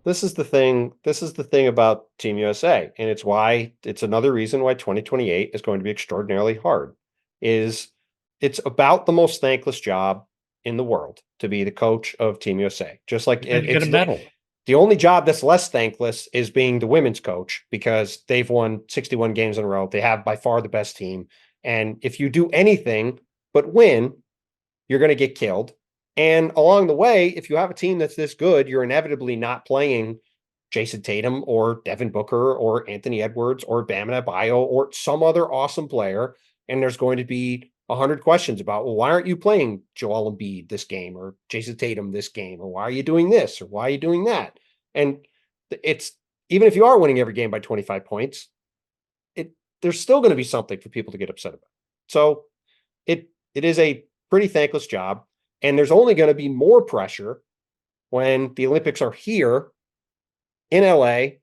this is the thing. This is the thing about Team USA, and it's another reason why 2028 is going to be extraordinarily hard. Is it's about the most thankless job in the world to be the coach of Team USA. Just like And you get a it's medal. the only job that's less thankless is being the women's coach because they've won 61 games in a row. They have by far the best team, and if you do anything but win, you're going to get killed. And along the way, if you have a team that's this good, you're inevitably not playing Jason Tatum or Devin Booker or Anthony Edwards or Bam Adebayo or some other awesome player. And there's going to be 100 questions about, well, why aren't you playing Joel Embiid this game or Jason Tatum this game? Or why are you doing this? Or why are you doing that? And it's even if you are winning every game by 25 points, it there's still going to be something for people to get upset about. So it is a pretty thankless job. And there's only going to be more pressure when the Olympics are here in LA,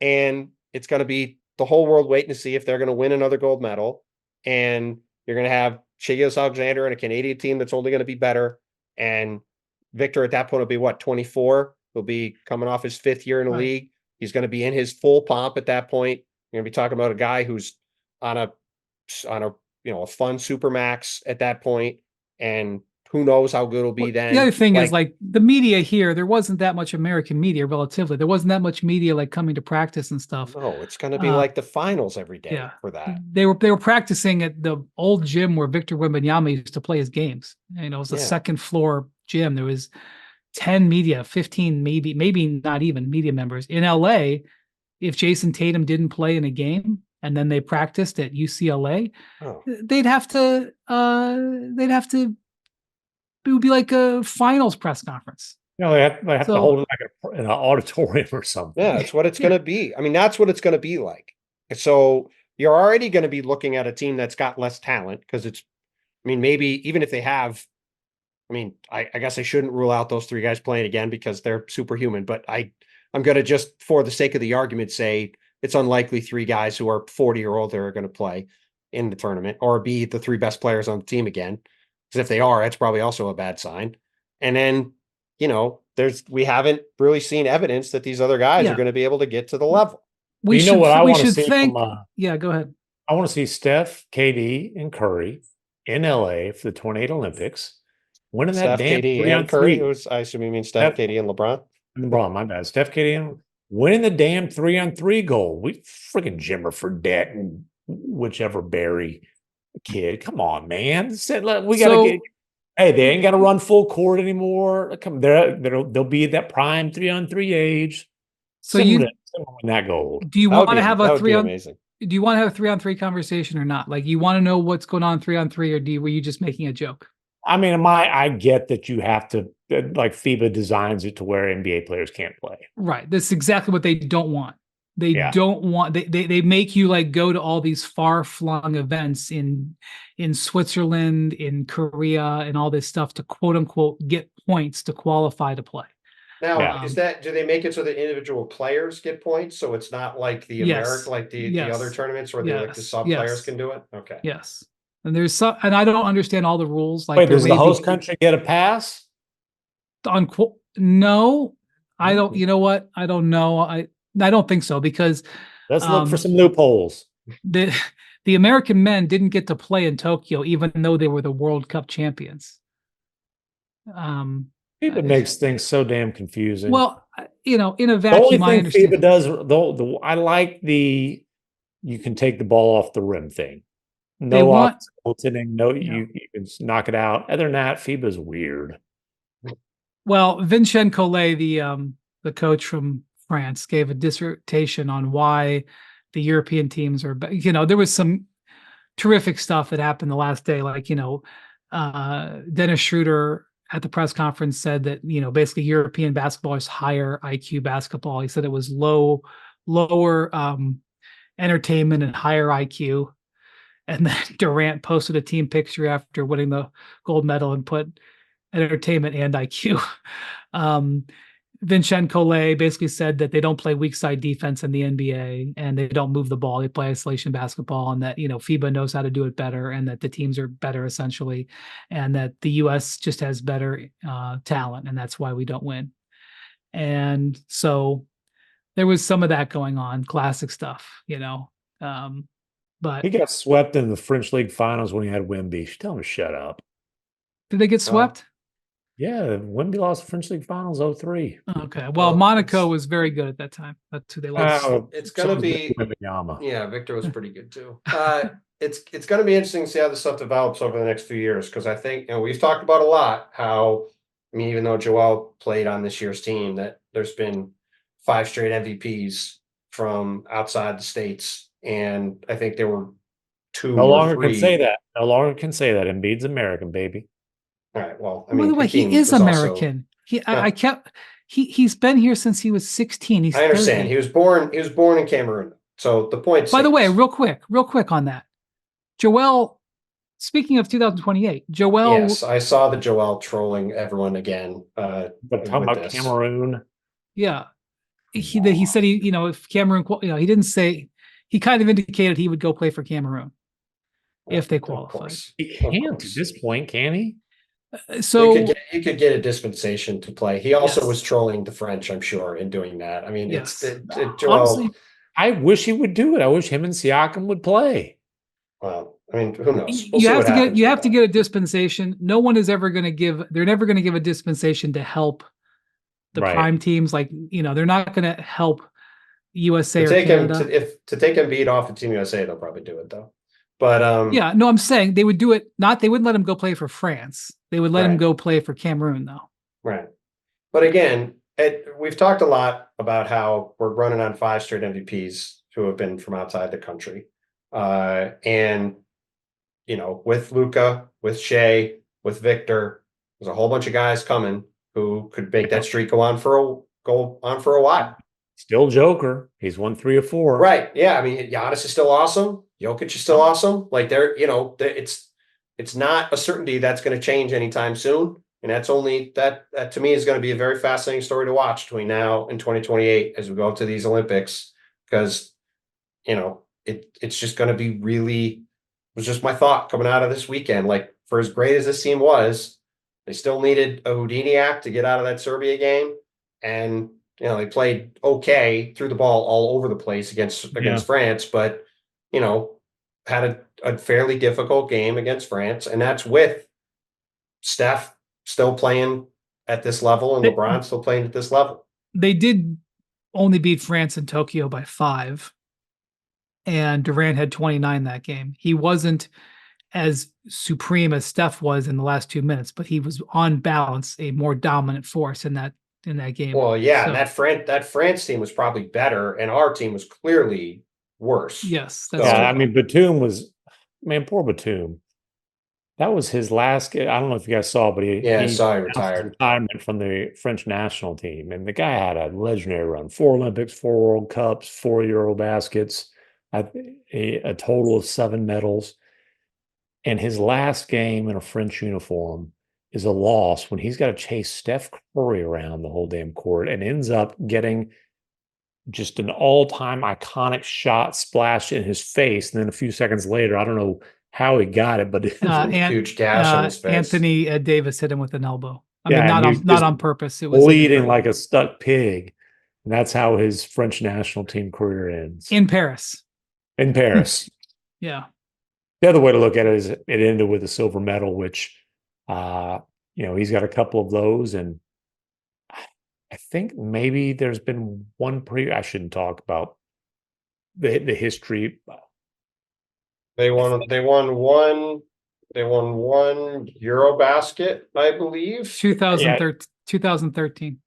and it's going to be the whole world waiting to see if they're going to win another gold medal. And you're going to have Shea Alexander and a Canadian team that's only going to be better. And Victor at that point will be what, 24? He'll be coming off his fifth year in the Right. league. He's going to be in his full pomp at that point. You're going to be talking about a guy who's on a on a a fun supermax at that point, and who knows how good it'll be Well, the then. other thing is Like, like the media here, there wasn't that much American media relatively. There wasn't that much media like coming to practice and stuff. no, it's going to be Uh, like the finals every yeah. day for that. They were practicing at the old gym where Victor Wembanyama used to play his games. You know, it was a Yeah. second floor gym. There was 10 media, 15, maybe not even media members in LA. If Jason Tatum didn't play in a game and then they practiced at UCLA, Oh, they'd have to it would be like a finals press conference. They have to So hold it like in an auditorium or something. yeah, that's what it's going yeah, to be. I mean, that's what it's going to be like. So you're already going to be looking at a team that's got less talent because I mean, maybe even if they have, I mean, I guess I shouldn't rule out those three guys playing again because they're superhuman, but I'm going to just, for the sake of the argument, say it's unlikely three guys who are 40 or older are going to play in the tournament or be the three best players on the team again. Because if they are, that's probably also a bad sign. And then, we haven't really seen evidence that these other guys are yeah, going to be able to get to the level. But you know what I we want to should see from thank. Yeah, go ahead. I want to see Steph, KD, and Curry in LA for the 28 Olympics, winning that Steph, damn KD, three and on Curry. three. I assume you mean Steph, Steph, KD, and LeBron. LeBron, my bad. Steph, KD, and winning the damn 3-on-3 goal. We freaking Jimmer Fredette and whichever Barry kid. Come on, man. We got to get. So Hey, they ain't got to run full court anymore. Come, they'll be at that prime 3-on-3 age. so you Similar in that gold. do you That would want be to have a that would three be on amazing. do you want to have a 3-on-3 conversation or not? Like you want to know what's going on 3-on-3, or were you just making a joke? I mean, I get that you have to like FIBA designs it to where NBA players can't play. Right. That's exactly what they don't want. They Yeah. don't want they make you like go to all these far-flung events in Switzerland, in Korea, and all this stuff to quote unquote get points to qualify to play. Now, Yeah. do they make it so that individual players get points? So it's not like the Yes. American, like the other Yes. tournaments where the Yes. sub players Yes. can do it? Okay. Yes. And there's some, and I don't understand all the rules. Like Wait, there does the may host be country get a pass? unquote. No, I don't. Mm-hmm. You know what? I don't know. I don't think so because Let's look for um, some loopholes. the the American men didn't get to play in Tokyo, even though they were the World Cup champions. FIBA makes things so damn confusing. Well, in a The only vacuum, I thing understand. FIBA does, I like the you can take the ball off the rim thing. They No want, goaltending, no, you know, you can knock it out. Other than that, FIBA's weird. well, Vincent Collet, the coach from France, gave a dissertation on why the European teams are. There was some terrific stuff that happened the last day, like Dennis Schroeder at the press conference said that basically European basketball is higher IQ basketball. He said it was lower entertainment and higher IQ. And then Durant posted a team picture after winning the gold medal and put entertainment and IQ. Um, Vincent Collet basically said that they don't play weak side defense in the NBA and they don't move the ball. They play isolation basketball, and that, FIBA knows how to do it better, and that the teams are better essentially, and that the US just has better talent, and that's why we don't win. And so there was some of that going on, classic stuff, you know. But He got swept in the French League Finals when he had Wimby. Tell him to shut up. did they get swept? Yeah, Wimby lost the French League Finals 03. Okay. Well, Well, Monaco it's- was very good at that time. That's who they lost. It's gonna be Wembanyama. Yeah, Victor was pretty good too. It's going to be interesting to see how this stuff develops over the next few years because I think we've talked about a lot how even though Joel played on this year's team, that there's been 5 straight MVPs from outside the states, and I think there were 2 No or longer 3. can say that. No longer can say that. Embiid's American, baby. All right. Well, I By mean, the way, Hakeem he is was also- American. He's been here since he was 16. He's I understand 30. he was born in Cameroon. So the point. By the way, stands. real quick on that. Joel, speaking of 2028, Joel. Yes, I saw the Joel trolling everyone again. But talking with about this. Cameroon. Yeah. He said if Cameroon, he didn't say, he kind of indicated he would go play for Cameroon if they Of qualified. course. He Of can't at course. this point, can he? So You could get a dispensation to play. He also Yes. was trolling the French, I'm sure, in doing that. I mean, Yes. Joel. Honestly, I wish he would do it. I wish him and Siakam would play. Well, I mean, who knows? We'll you see have what to happens get with that. a dispensation. No one is ever going to give. They're never going to give a dispensation to help the Right. prime teams. Like they're not going to help USA to or take him Canada. to take Embiid off of Team USA. They'll probably do it though. But Yeah, no, I'm saying they would do it. They wouldn't let him go play for France. They would let him Right. go play for Cameroon, though. Right. But again, we've talked a lot about how we're running on 5 straight MVPs who have been from outside the country. And with Luca, with Shea, with Victor, there's a whole bunch of guys coming who could make that streak go on for a while. Still Joker. He's won 3 or 4. Right. Yeah. I mean, Giannis is still awesome. Jokic is still awesome. Like it's not a certainty that's going to change anytime soon. And that's only that to me is going to be a very fascinating story to watch between now and 2028 as we go to these Olympics, because, it's just going to be really, was just my thought coming out of this weekend. Like, for as great as this team was, they still needed a Houdini act to get out of that Serbia game. And, they played okay, threw the ball all over the place against France, but, had a fairly difficult game against France. And that's with Steph still playing at this level and LeBron still playing at this level. They did only beat France in Tokyo by 5. And Durant had 29 that game. He wasn't as supreme as Steph was in the last 2 minutes, but he was on balance a more dominant force in that game. Well, yeah, and that France team was probably better, and our team was clearly worse. Yes, that's Yeah, true. I mean, Batum was, man, poor Batum. That was his last. I don't know if you guys saw, but he I saw he announced his retired. retirement from the French national team, and the guy had a legendary run: 4 Olympics, 4 World Cups, 4 Euro baskets, a total of 7 medals. And his last game in a French uniform is a loss when he's got to chase Steph Curry around the whole damn court and ends up getting just an all-time iconic shot splashed in his face. And then a few seconds later, I don't know how he got it, but Huge gash on his face. Anthony Davis hit him with an elbow. I Yeah, mean, and he was not just on purpose. It was bleeding like a stuck pig. And that's how his French national team career ends. in Paris. In Paris. Yeah. The other way to look at it is it ended with a silver medal, which, he's got a couple of those. And I think maybe there's been one I shouldn't talk about the history. They won one Eurobasket, I believe. 2013.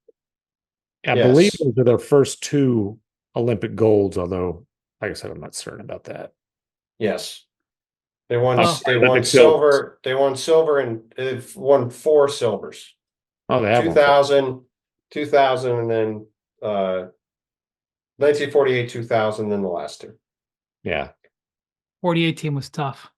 I Yes. believe those are their first 2 Olympic golds, although, like I said, I'm not certain about that. Yes. They won Olympic silver. They won silver and they've won 4 silvers. Oh, they have 2000 and then 1948, 2000, then the last 2. Yeah. 48 team was tough.